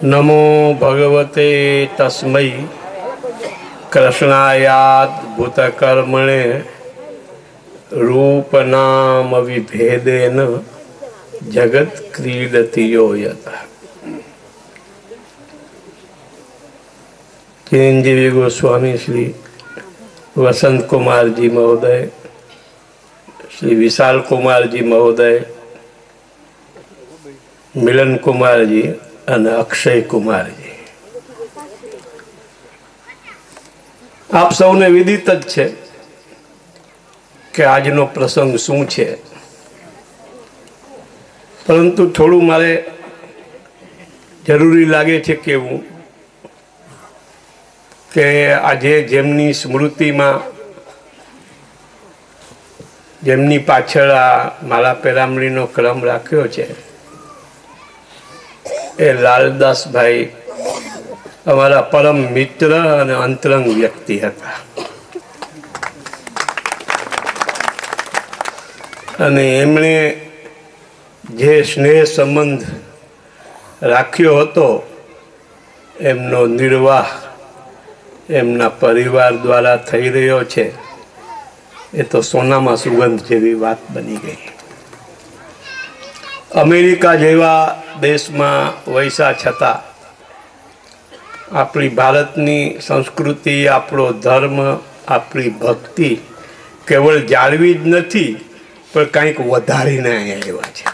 नमो भगवते तस्मै कृष्णायाद भूतकर्मणे रूप नाम विभेदेन जगत क्रीडति यो यतः। चिरंजीवी गोस्वामी श्री वसंत कुमार जी महोदय, श्री विशाल कुमार जी महोदय, मिलन कुमार जी અને અક્ષય કુમારજી, આપ સૌને વિદિત જ છે કે આજનો પ્રસંગ શું છે, પરંતુ થોડું મારે જરૂરી લાગે છે કહેવું કે આજે જેમની સ્મૃતિમાં, જેમની પાછળ આ માલા પેરામણીનો ક્રમ રાખ્યો છે એ લાલદાસ ભાઈ અમારા પરમ મિત્ર અને અંતરંગ વ્યક્તિ હતા અને એમણે જે સ્નેહ સંબંધ રાખ્યો હતો એમનો નિર્વાહ એમના પરિવાર દ્વારા થઈ રહ્યો છે એ તો સોનામાં સુગંધ જેવી વાત બની ગઈ. અમેરિકા જેવા દેશમાં વૈસા છતાં આપણી ભારતની સંસ્કૃતિ, આપણો ધર્મ, આપણી ભક્તિ કેવળ જાળવી જ નથી પણ કંઈક વધારીને અહીંયા આવ્યા છે.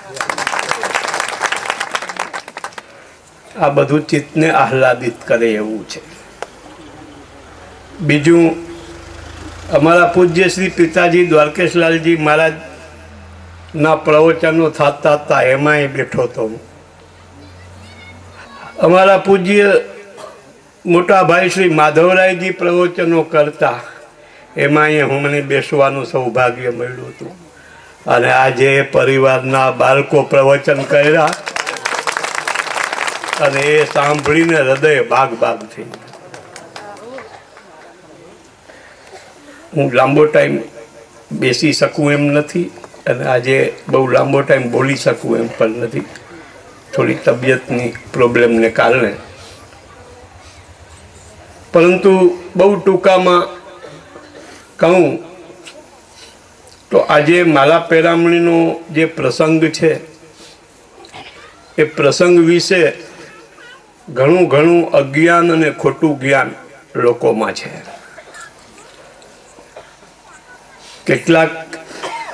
આ બધું ચિત્તને આહલાદિત કરે એવું છે. બીજું, અમારા પૂજ્ય શ્રી પિતાજી દ્વારકેશલાલજી મહારાજ ના પ્રવચનો થતા હતા એમાંય બેઠો હતો. અમારા પૂજ્ય મોટા ભાઈ શ્રી માધવરાયજી પ્રવચનો કરતા એમાંય મને બેસવાનું સૌભાગ્ય મળ્યું હતું. અને આજે પરિવારના બાળકો પ્રવચન કર્યા અને એ સાંભળીને હૃદય ભાગ ભાગ થઈ. હું લાંબો ટાઈમ બેસી શકું એમ નથી અને આજે બહુ લાંબો ટાઈમ બોલી શકું એમ પણ નથી, થોડી તબિયતની પ્રોબ્લેમને કારણે. પરંતુ બહુ ટૂંકામાં કહું તો આજે માલા પેરામણીનો જે પ્રસંગ છે એ પ્રસંગ વિશે ઘણું અજ્ઞાન અને ખોટું જ્ઞાન લોકોમાં છે. કેટલાક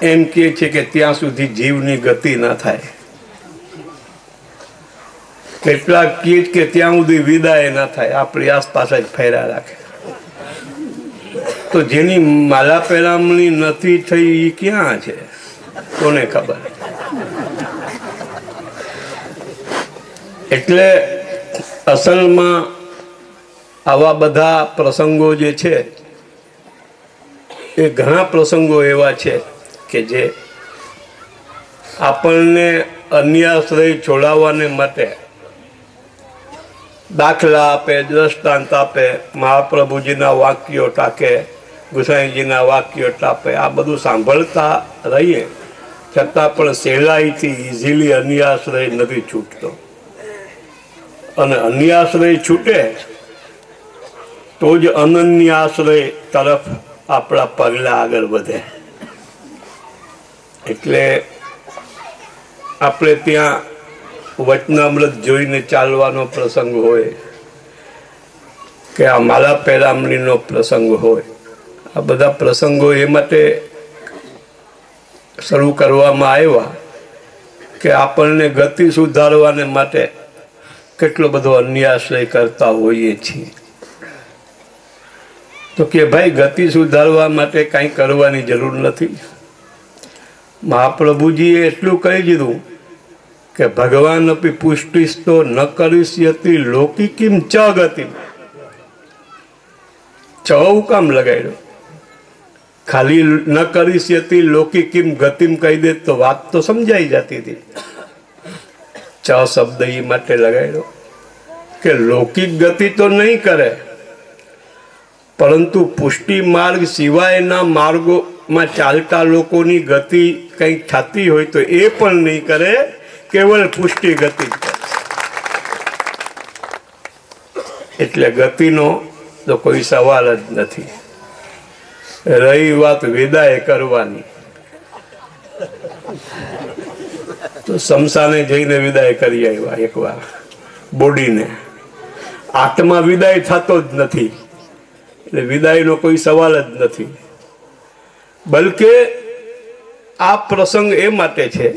એમ કહે છે કે ત્યાં સુધી જીવની ગતિ ન થાય, કેટલાક કહે કે ત્યાં સુધી વિદાય ન થાય, આપણી આસપાસ જ ફેરા રાખે. તો જેની માલા પેરામણી નથી થઈ એ ક્યાં છે કોને ખબર. એટલે અસલમાં આવા બધા પ્રસંગો જે છે એ ઘણા પ્રસંગો એવા છે કે જે આપણને અન્યાશ્રય છોડાવવાને માટે દાખલા આપે, દ્રષ્ટાંત આપે, મહાપ્રભુજીના વાક્યો ટાંકે, ગુસાઈજીના વાક્યો ટાંકે. આ બધું સાંભળતા રહીએ છતાં પણ સહેલાઈથી ઇઝીલી અન્યાશ્રય નથી છૂટતો. અને અન્યાશ્રય છૂટે તો જ અનન્યાશ્રય તરફ આપણા પગલાં આગળ વધે. એટલે આપણે ત્યાં વચનામૃત જોઈને ચાલવાનો પ્રસંગ હોય કે આ માલા પેરામણીનો પ્રસંગ હોય, આ બધા પ્રસંગો એ માટે શરૂ કરવામાં આવ્યા કે આપણને ગતિ સુધારવાને માટે કેટલો બધો અન્યાશ્રય કરતા હોઈએ છીએ. તો કે ભાઈ ગતિ સુધારવા માટે કાંઈ કરવાની જરૂર નથી. મહાપ્રભુજીએ એટલું કહી દીધું કે ભગવાન અપી પુષ્ટિસ્તો ન કરિષ્યતિ લૌકિકીમ ચ ગતિ. ચૌ કામ લગાડ્યો, ખાલી ન કરિષ્યતિ લૌકિકીમ ગતિમ કહી દે તો વાત તો સમજાઈ જતી હતી. ચ શબ્દ એ માટે લગાડ્યો કે લૌકિક ગતિ તો નહીં કરે, પરંતુ પુષ્ટિ માર્ગ સિવાયના માર્ગોમાં ચાલતા લોકોની ગતિ કંઈક થતી હોય તો એ પણ નહીં કરે, કેવળ પુષ્ટિ ગતિ. એટલે ગતિનો તો કોઈ સવાલ જ નથી. રહી વાત વિદાય કરવાની, તો શમશાને જઈને વિદાય કરી આવ્યા એકવાર બોડીને. આત્મા વિદાય થતો જ નથી, એટલે વિદાયનો કોઈ સવાલ જ નથી. બલકે આ પ્રસંગ એ માટે છે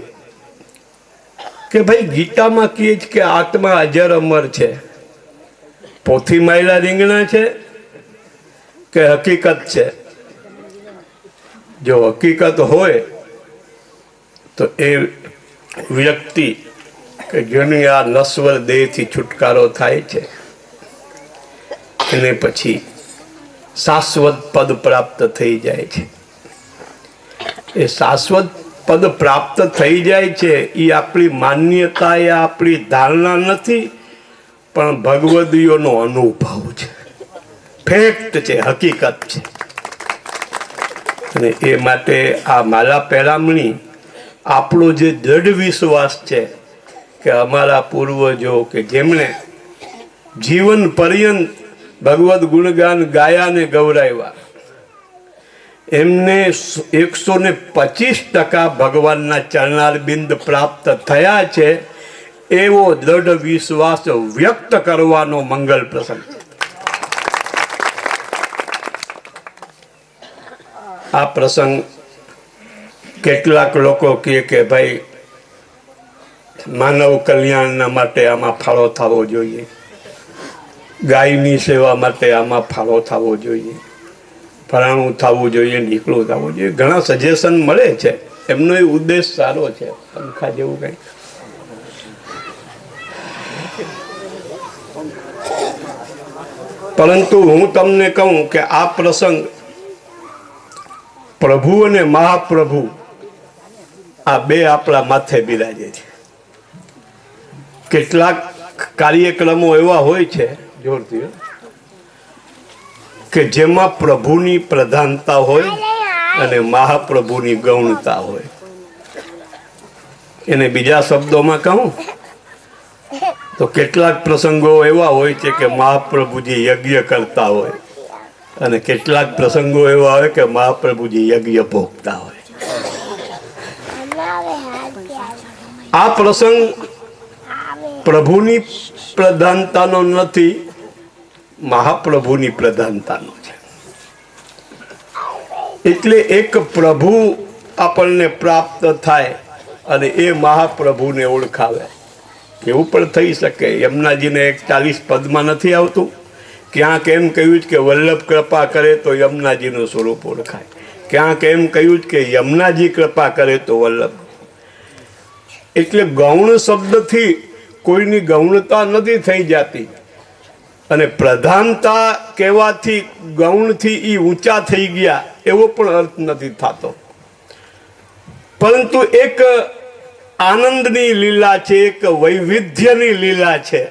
કે ભાઈ ગીતામાં કહે છે કે આત્મા અજર અમર છે. પોથી માયલા રીંગણા છે કે હકીકત છે? જો હકીકત હોય તો એ વ્યક્તિ કે જેની આ નશ્વર દેહથી છુટકારો થાય છે એને પછી શાશ્વત પદ પ્રાપ્ત થઈ જાય છે. એ શાશ્વત પદ પ્રાપ્ત થઈ જાય છે એ આપણી માન્યતા, એ આપણી ધારણા નથી, પણ ભગવદીયોનો અનુભવ છે, ફેક્ટ છે, હકીકત છે. અને એ માટે આ માલા પેરામણી આપણો જે દૃઢ વિશ્વાસ છે કે અમારા પૂર્વજો કે જેમણે જીવન પર્યંત ભગવદ ગુણગાન ગાયા ને ગૌરાવ્યા, એમને 125% ભગવાનના ચરણારબિંદ પ્રાપ્ત થયા છે, એવો દૃઢ વિશ્વાસ વ્યક્ત કરવાનો મંગલ પ્રસંગ છે. આ પ્રસંગ કેટલાક લોકો કહે કે ભાઈ માનવ કલ્યાણના માટે આમાં ફાળો થવો જોઈએ, ગાયની સેવા માટે આમાં ફાળો થવો જોઈએ, ફલાણું થવું જોઈએ, નીકળું થવું જોઈએ. ઘણા સજેશન મળે છે, એમનો એ ઉદ્દેશ સારો છે, પંખા જેવું કંઈ. પરંતુ હું તમને કહું કે આ પ્રસંગ પ્રભુ અને મહાપ્રભુ આ બે આપણા માથે બિરાજે છે. કેટલાક કાર્યક્રમો એવા હોય છે જોરથી કે જેમાં પ્રભુની પ્રધાનતા હોય અને મહાપ્રભુની ગૌણતા હોય. એને બીજા શબ્દોમાં કહું તો કેટલાક પ્રસંગો એવા હોય છે કે મહાપ્રભુજી યજ્ઞ કરતા હોય અને કેટલાક પ્રસંગો એવા હોય કે મહાપ્રભુજી યજ્ઞ ભોગતા હોય. આ પ્રસંગ પ્રભુની પ્રધાનતાનો નથી, મહાપ્રભુની પ્રધાનતાનો છે. એટલે એક પ્રભુ આપણને પ્રાપ્ત થાય અને એ મહાપ્રભુને ઓળખાવે. એવું પણ થઈ શકે. યમુનાજીને 41 પદમાં નથી આવતું, ક્યાંક એમ કહ્યું કે વલ્લભ કૃપા કરે તો યમુનાજીનું સ્વરૂપ ઓળખાય, ક્યાંક એમ કહ્યું કે યમુનાજી કૃપા કરે તો વલ્લભ. એટલે ગૌણ શબ્દથી કોઈની ગૌણતા નથી થઈ જતી, અને પ્રધાનતા કહેવાથી ગૌણથી એ ઊંચા થઈ ગયા એવો પણ અર્થ નથી થતો. પરંતુ એક આનંદની લીલા છે, એક વૈવિધ્યની લીલા છે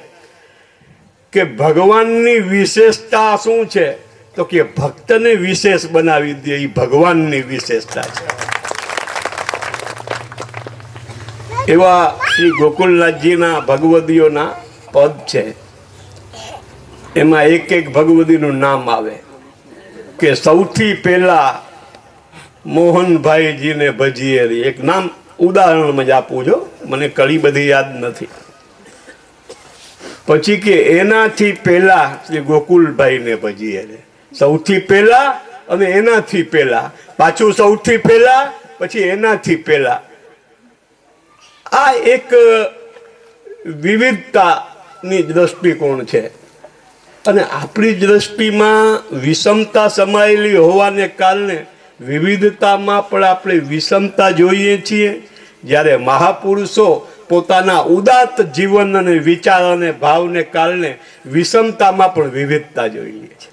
કે ભગવાનની વિશેષતા શું છે તો કે ભક્તને વિશેષ બનાવી દે, એ ભગવાનની વિશેષતા છે. એવા શ્રી ગોકુલનાથજીના ભગવદીઓના પદ છે, એમાં એક એક ભગવદીનું નામ આવે કે સૌથી પહેલા મોહનભાઈજીને ભજીએ. એક નામ ઉદાહરણમાં જ આપું છો, મને કડી બધી યાદ નથી. પછી કે એનાથી પહેલા શ્રી ગોકુલભાઈને ભજીએ, સૌથી પહેલા અને એનાથી પહેલા, પાછું સૌથી પહેલા પછી એનાથી પહેલા. આ એક વિવિધતાની દ્રષ્ટિકોણ છે. અને આપણી દ્રષ્ટિમાં વિષમતા સમાયેલી હોવાને કારણે વિવિધતામાં પણ આપણે વિષમતા જોઈએ છીએ, જ્યારે મહાપુરુષો પોતાના ઉદાત્ત જીવન અને વિચાર અને ભાવને કારણે વિષમતામાં પણ વિવિધતા જોઈએ છે.